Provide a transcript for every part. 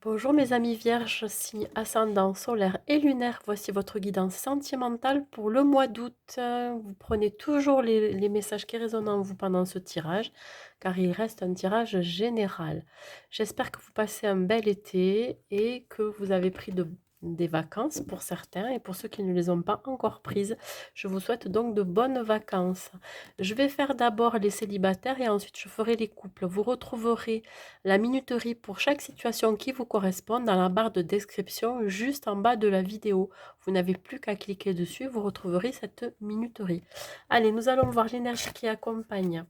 Bonjour mes amis vierges, signe ascendant, solaire et lunaire. Voici votre guidance sentimentale pour le mois d'août. Vous prenez toujours les messages qui résonnent en vous pendant ce tirage, car il reste un tirage général. J'espère que vous passez un bel été et que vous avez pris des vacances pour certains et pour ceux qui ne les ont pas encore prises. Je vous souhaite donc de bonnes vacances. Je vais faire d'abord les célibataires et ensuite je ferai les couples. Vous retrouverez la minuterie pour chaque situation qui vous correspond dans la barre de description juste en bas de la vidéo. Vous n'avez plus qu'à cliquer dessus, vous retrouverez cette minuterie. Allez, nous allons voir l'énergie qui accompagne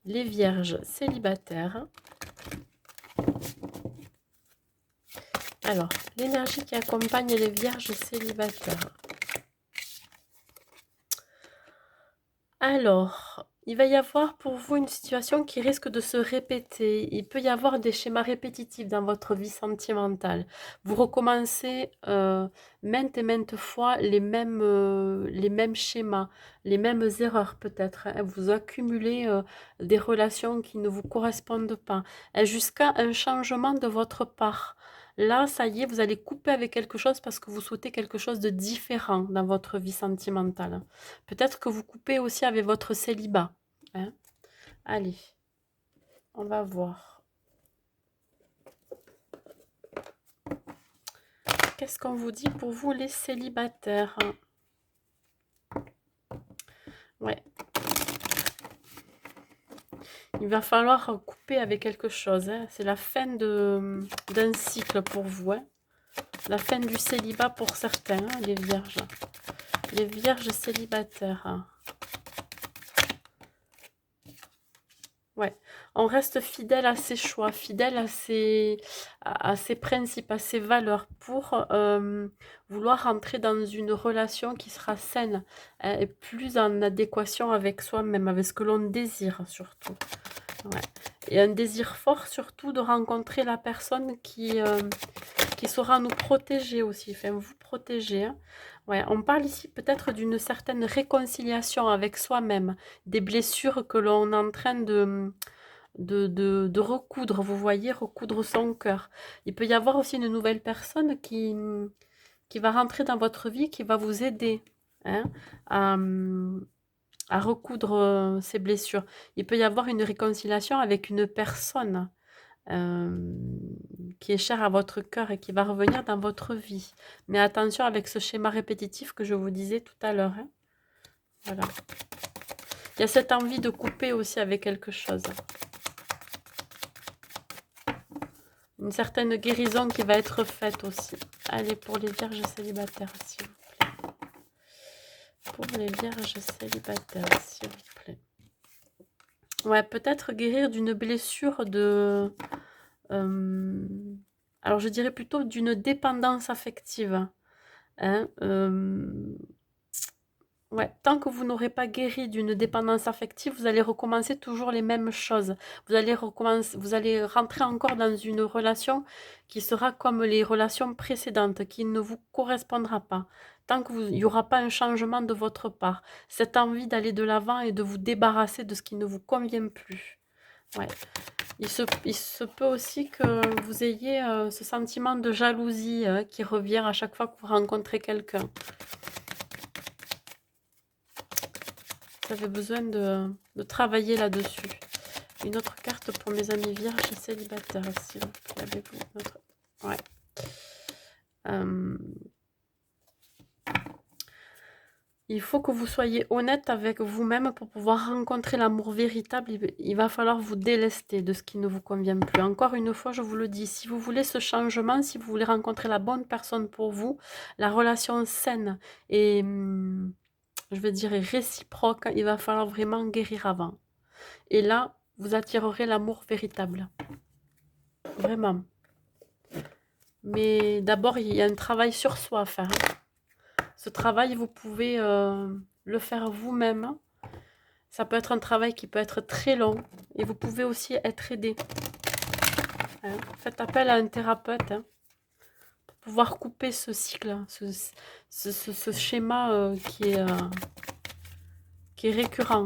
les vierges célibataires. Alors, l'énergie qui accompagne les vierges célibataires. Alors, il va y avoir pour vous une situation qui risque de se répéter. Il peut y avoir des schémas répétitifs dans votre vie sentimentale. Vous recommencez maintes et maintes fois les mêmes schémas, les mêmes erreurs peut-être, hein. Vous accumulez des relations qui ne vous correspondent pas, hein, jusqu'à un changement de votre part. Là, ça y est, vous allez couper avec quelque chose parce que vous souhaitez quelque chose de différent dans votre vie sentimentale. Peut-être que vous coupez aussi avec votre célibat, hein. Allez, on va voir. Qu'est-ce qu'on vous dit pour vous les célibataires? Ouais. Il va falloir couper avec quelque chose, hein. C'est la fin d'un cycle pour vous, hein. La fin du célibat pour certains, hein, les vierges. Les vierges célibataires, hein. Ouais, on reste fidèle à ses choix, fidèle à ses principes, à ses valeurs pour vouloir entrer dans une relation qui sera saine, hein, et plus en adéquation avec soi-même, avec ce que l'on désire surtout. Ouais. Et un désir fort surtout de rencontrer la personne qui saura nous protéger aussi, enfin vous protéger, hein. Ouais, on parle ici peut-être d'une certaine réconciliation avec soi-même, des blessures que l'on est en train de recoudre, vous voyez, recoudre son cœur. Il peut y avoir aussi une nouvelle personne qui va rentrer dans votre vie, qui va vous aider, hein, à, à recoudre ces blessures. Il peut y avoir une réconciliation avec une personne qui est chère à votre cœur et qui va revenir dans votre vie. Mais attention avec ce schéma répétitif que je vous disais tout à l'heure, hein. Voilà. Il y a cette envie de couper aussi avec quelque chose. Une certaine guérison qui va être faite aussi. Allez, pour les vierges célibataires, s'il vous plaît. Pour les vierges célibataires, s'il vous plaît. Ouais, peut-être guérir d'une blessure de... alors, je dirais plutôt d'une dépendance affective, hein. Ouais, tant que vous n'aurez pas guéri d'une dépendance affective, vous allez recommencer toujours les mêmes choses. Vous allez rentrer encore dans une relation qui sera comme les relations précédentes, qui ne vous correspondra pas. Tant qu'il n'y aura pas un changement de votre part, cette envie d'aller de l'avant et de vous débarrasser de ce qui ne vous convient plus. Ouais. Il se peut aussi que vous ayez ce sentiment de jalousie qui revient à chaque fois que vous rencontrez quelqu'un. Vous avez besoin de travailler là-dessus. Une autre carte pour mes amis vierges célibataires, s'il vous plaît. Avez-vous une autre? Ouais. Il faut que vous soyez honnête avec vous-même pour pouvoir rencontrer l'amour véritable. Il va falloir vous délester de ce qui ne vous convient plus. Encore une fois, je vous le dis, si vous voulez ce changement, si vous voulez rencontrer la bonne personne pour vous, la relation saine et, je veux dire, réciproque, il va falloir vraiment guérir avant. Et là, vous attirerez l'amour véritable. Vraiment. Mais d'abord, il y a un travail sur soi à faire. Ce travail, vous pouvez le faire vous-même. Ça peut être un travail qui peut être très long. Et vous pouvez aussi être aidé. Hein. Faites appel à un thérapeute, hein, pour pouvoir couper ce cycle, ce schéma qui est récurrent.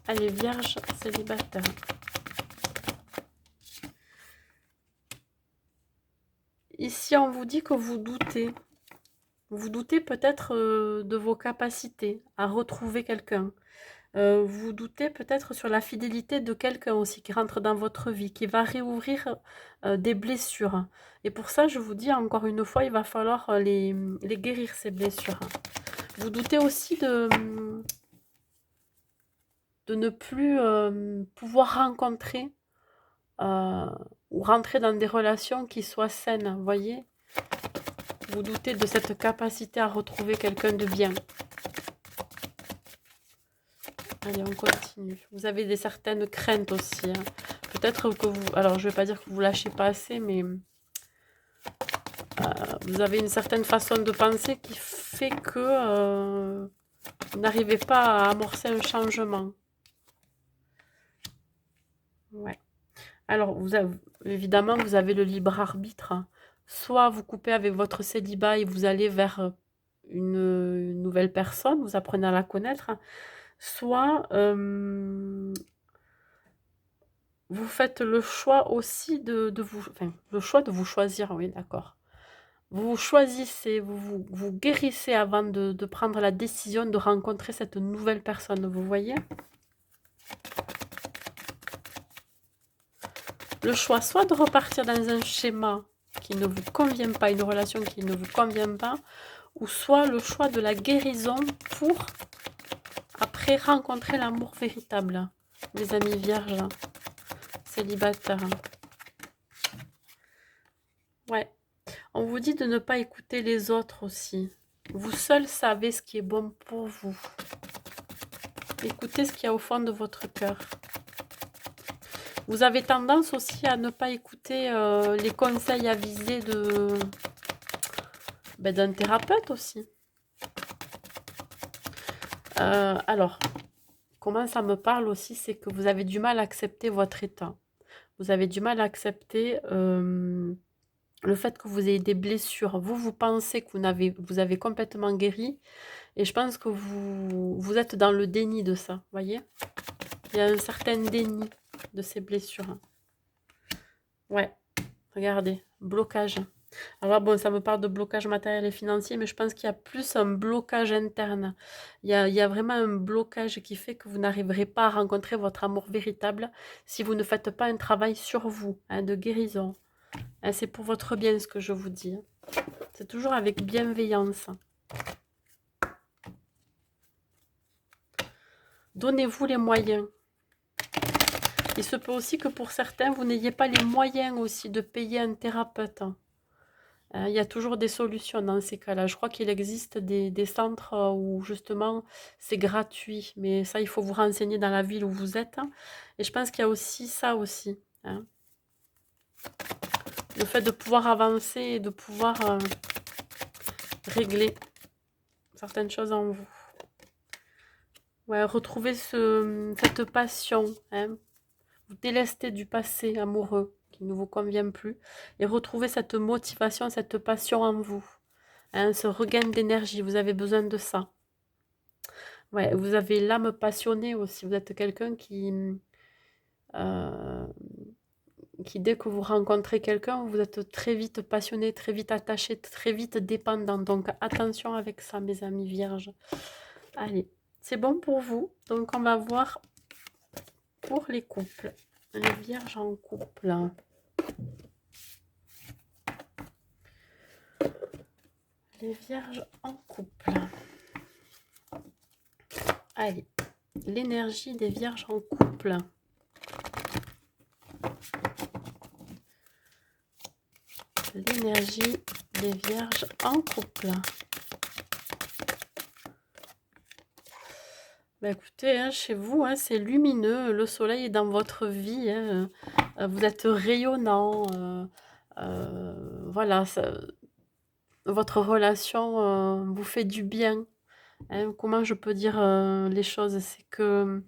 Allez, vierge célibataire. ici, on vous dit que vous doutez. Vous doutez peut-être de vos capacités à retrouver quelqu'un. Vous doutez peut-être sur la fidélité de quelqu'un aussi qui rentre dans votre vie, qui va réouvrir des blessures. Et pour ça, je vous dis encore une fois, il va falloir les guérir, ces blessures. Vous doutez aussi de ne plus pouvoir rencontrer ou rentrer dans des relations qui soient saines, vous voyez? Vous doutez de cette capacité à retrouver quelqu'un de bien. Allez, on continue. Vous avez certaines craintes aussi, hein. Peut-être que vous... Alors, je ne vais pas dire que vous lâchez pas assez, mais vous avez une certaine façon de penser qui fait que vous n'arrivez pas à amorcer un changement. Ouais. Alors, évidemment, vous avez le libre arbitre, hein. Soit vous coupez avec votre célibat et vous allez vers une nouvelle personne, vous apprenez à la connaître, hein. Soit vous faites le choix aussi de vous... Enfin, le choix de vous choisir, oui, d'accord. Vous choisissez, vous guérissez avant de prendre la décision de rencontrer cette nouvelle personne, vous voyez? Le choix, soit de repartir dans un schéma qui ne vous convient pas, une relation qui ne vous convient pas, ou soit le choix de la guérison pour après rencontrer l'amour véritable, les amis vierges, célibataires. Ouais. On vous dit de ne pas écouter les autres aussi. Vous seul savez ce qui est bon pour vous. Écoutez ce qu'il y a au fond de votre cœur. Vous avez tendance aussi à ne pas écouter les conseils avisés d'un thérapeute aussi. Alors, comment ça me parle aussi, c'est que vous avez du mal à accepter votre état. Vous avez du mal à accepter le fait que vous ayez des blessures. Vous pensez que vous avez complètement guéri. Et je pense que vous êtes dans le déni de ça, voyez? Il y a un certain déni de ces blessures. Ouais, regardez, blocage. Alors bon, ça me parle de blocage matériel et financier, mais je pense qu'il y a plus un blocage interne. Il y a vraiment un blocage qui fait que vous n'arriverez pas à rencontrer votre amour véritable si vous ne faites pas un travail sur vous, hein, de guérison. Hein, c'est pour votre bien ce que je vous dis. C'est toujours avec bienveillance. Donnez-vous les moyens. Il se peut aussi que pour certains, vous n'ayez pas les moyens aussi de payer un thérapeute. Il y a toujours des solutions dans ces cas-là. Je crois qu'il existe des centres où justement c'est gratuit. Mais ça, il faut vous renseigner dans la ville où vous êtes, hein. Et je pense qu'il y a aussi ça aussi, hein. Le fait de pouvoir avancer et de pouvoir régler certaines choses en vous. Ouais, retrouver cette passion, hein. Vous délester du passé amoureux qui ne vous convient plus et retrouver cette motivation, cette passion en vous, hein, ce regain d'énergie. Vous avez besoin de ça. Ouais, vous avez l'âme passionnée aussi. Vous êtes quelqu'un euh, qui, dès que vous rencontrez quelqu'un, vous êtes très vite passionné, très vite attaché, très vite dépendant. Donc attention avec ça, mes amis vierges. Allez, c'est bon pour vous. Donc on va voir pour les couples. Les vierges en couple. Les vierges en couple. Allez, l'énergie des vierges en couple. L'énergie des vierges en couple. Bah écoutez, hein, chez vous, hein, c'est lumineux. Le soleil est dans votre vie, hein. Vous êtes rayonnant. Voilà, votre relation vous fait du bien, hein. Comment je peux dire les choses? C'est que,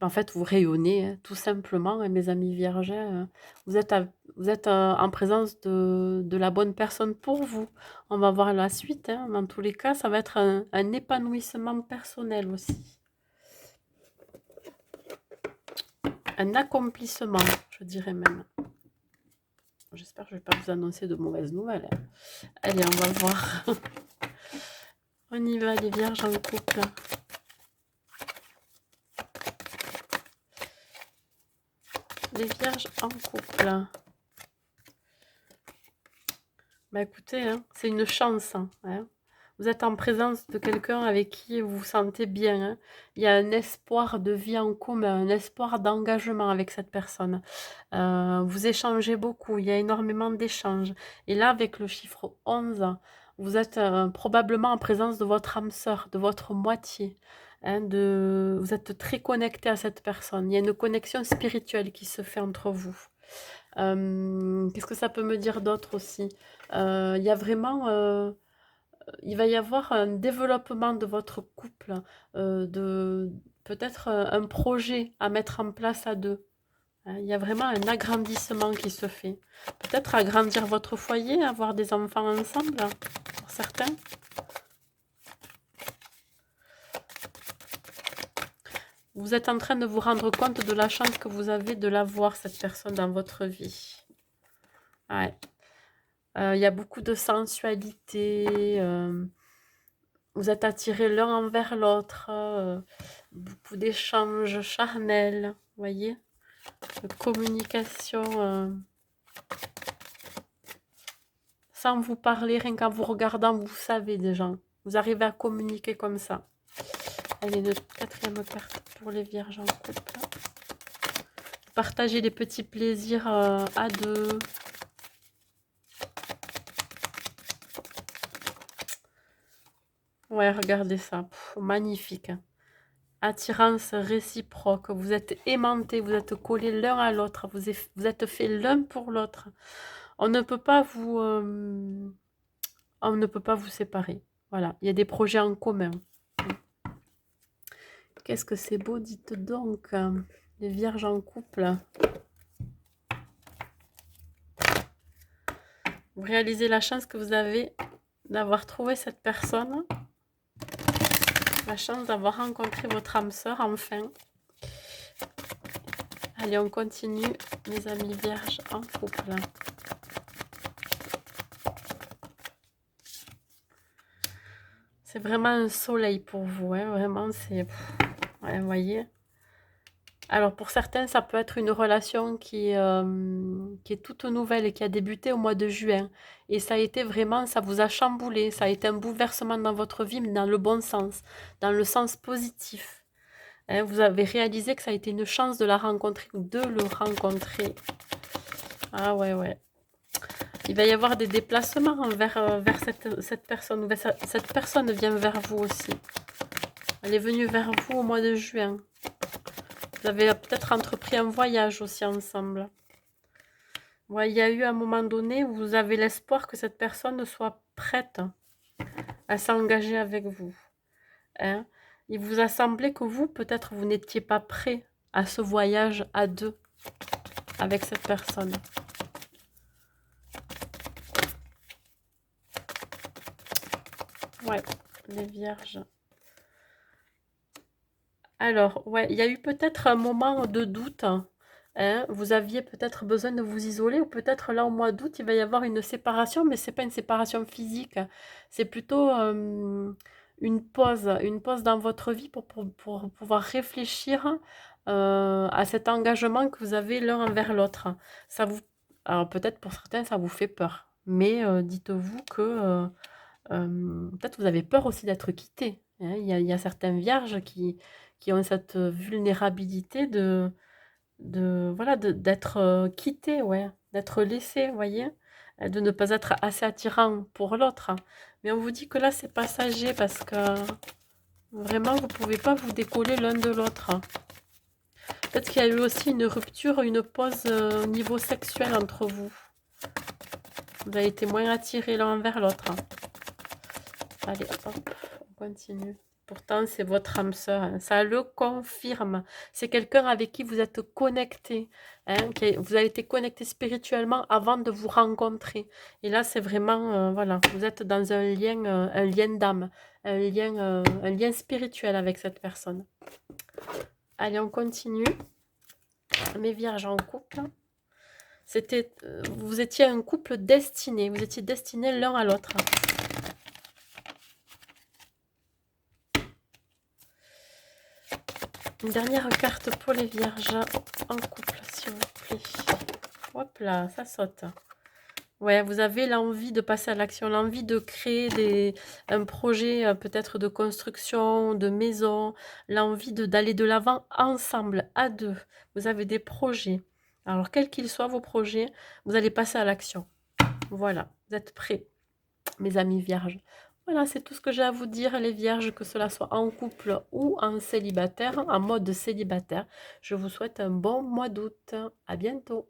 en fait, vous rayonnez, hein, tout simplement, hein, mes amis vierges, hein. Vous êtes en présence de la bonne personne pour vous. On va voir la suite, hein. Dans tous les cas, ça va être un épanouissement personnel aussi. Un accomplissement, je dirais même. J'espère que je ne vais pas vous annoncer de mauvaises nouvelles, hein. Allez, on va voir. On y va, les vierges en couple. Les vierges en couple. Bah écoutez, hein, c'est une chance, hein. Vous êtes en présence de quelqu'un avec qui vous vous sentez bien, hein. Il y a un espoir de vie en commun, un espoir d'engagement avec cette personne. Vous échangez beaucoup, il y a énormément d'échanges. Et là, avec le chiffre 11, vous êtes probablement en présence de votre âme sœur, de votre moitié, hein, vous êtes très connecté à cette personne. Il y a une connexion spirituelle qui se fait entre vous. Qu'est-ce que ça peut me dire d'autre aussi? Il y a vraiment, il va y avoir un développement de votre couple, de peut-être un projet à mettre en place à deux, hein. Il y a vraiment un agrandissement qui se fait. Peut-être agrandir votre foyer, avoir des enfants ensemble, pour certains. Vous êtes en train de vous rendre compte de la chance que vous avez de l'avoir, cette personne, dans votre vie. Ouais. Il y a beaucoup de sensualité, vous êtes attirés l'un envers l'autre, beaucoup d'échanges charnels, vous voyez, de communication, sans vous parler, rien qu'en vous regardant, vous savez déjà. Vous arrivez à communiquer comme ça. Allez, une quatrième carte pour les vierges en couple. Partagez des petits plaisirs à deux. Ouais, regardez ça. Pff, magnifique. Attirance réciproque. Vous êtes aimantés, vous êtes collés l'un à l'autre. Vous êtes faits l'un pour l'autre. On ne peut pas vous... on ne peut pas vous séparer. Voilà, il y a des projets en commun. Qu'est-ce que c'est beau, dites donc, les vierges en couple. Vous réalisez la chance que vous avez d'avoir trouvé cette personne. La chance d'avoir rencontré votre âme sœur, enfin. Allez, on continue, mes amis vierges en couple. C'est vraiment un soleil pour vous, hein. Vraiment, c'est... Ouais, vous voyez. Alors, pour certains, ça peut être une relation qui est toute nouvelle et qui a débuté au mois de juin. Et ça a été vraiment, ça vous a chamboulé, ça a été un bouleversement dans votre vie, mais dans le bon sens, dans le sens positif. Hein, vous avez réalisé que ça a été une chance de la rencontrer ou de le rencontrer. Ah ouais, ouais. Il va y avoir des déplacements vers cette personne. Cette personne vient vers vous aussi. Elle est venue vers vous au mois de juin. Vous avez peut-être entrepris un voyage aussi ensemble. Ouais, il y a eu un moment donné où vous avez l'espoir que cette personne soit prête à s'engager avec vous, hein. Il vous a semblé que vous, peut-être, vous n'étiez pas prêt à ce voyage à deux avec cette personne. Ouais, les vierges. Alors, ouais, il y a eu peut-être un moment de doute, hein. Vous aviez peut-être besoin de vous isoler, ou peut-être là au mois d'août, il va y avoir une séparation, mais c'est pas une séparation physique. C'est plutôt une pause dans votre vie pour pouvoir réfléchir à cet engagement que vous avez l'un envers l'autre. Ça vous, alors peut-être pour certains, ça vous fait peur, mais dites-vous que peut-être vous avez peur aussi d'être quitté, hein. Il y a certaines vierges qui ont cette vulnérabilité voilà, d'être quitté, ouais, d'être laissé, vous voyez, de ne pas être assez attirant pour l'autre. Mais on vous dit que là, c'est passager parce que vraiment, vous ne pouvez pas vous décoller l'un de l'autre. Peut-être qu'il y a eu aussi une rupture, une pause au niveau sexuel entre vous. Vous avez été moins attirés l'un vers l'autre. Allez, hop, on continue. Pourtant, c'est votre âme sœur, hein. Ça le confirme. C'est quelqu'un avec qui vous êtes connecté, hein, vous avez été connecté spirituellement avant de vous rencontrer. Et là, c'est vraiment, voilà, vous êtes dans un lien d'âme, un lien spirituel avec cette personne. Allez, on continue. Mes vierges en couple. Vous étiez un couple destiné, vous étiez destinés l'un à l'autre. Une dernière carte pour les vierges en couple, s'il vous plaît. Hop là, ça saute. Ouais, vous avez l'envie de passer à l'action, l'envie de créer un projet peut-être de construction, de maison, l'envie d'aller de l'avant ensemble, à deux. Vous avez des projets. Alors, quels qu'ils soient vos projets, vous allez passer à l'action. Voilà, vous êtes prêts, mes amis vierges. Voilà, c'est tout ce que j'ai à vous dire, les vierges, que cela soit en couple ou en célibataire, en mode célibataire. Je vous souhaite un bon mois d'août. À bientôt.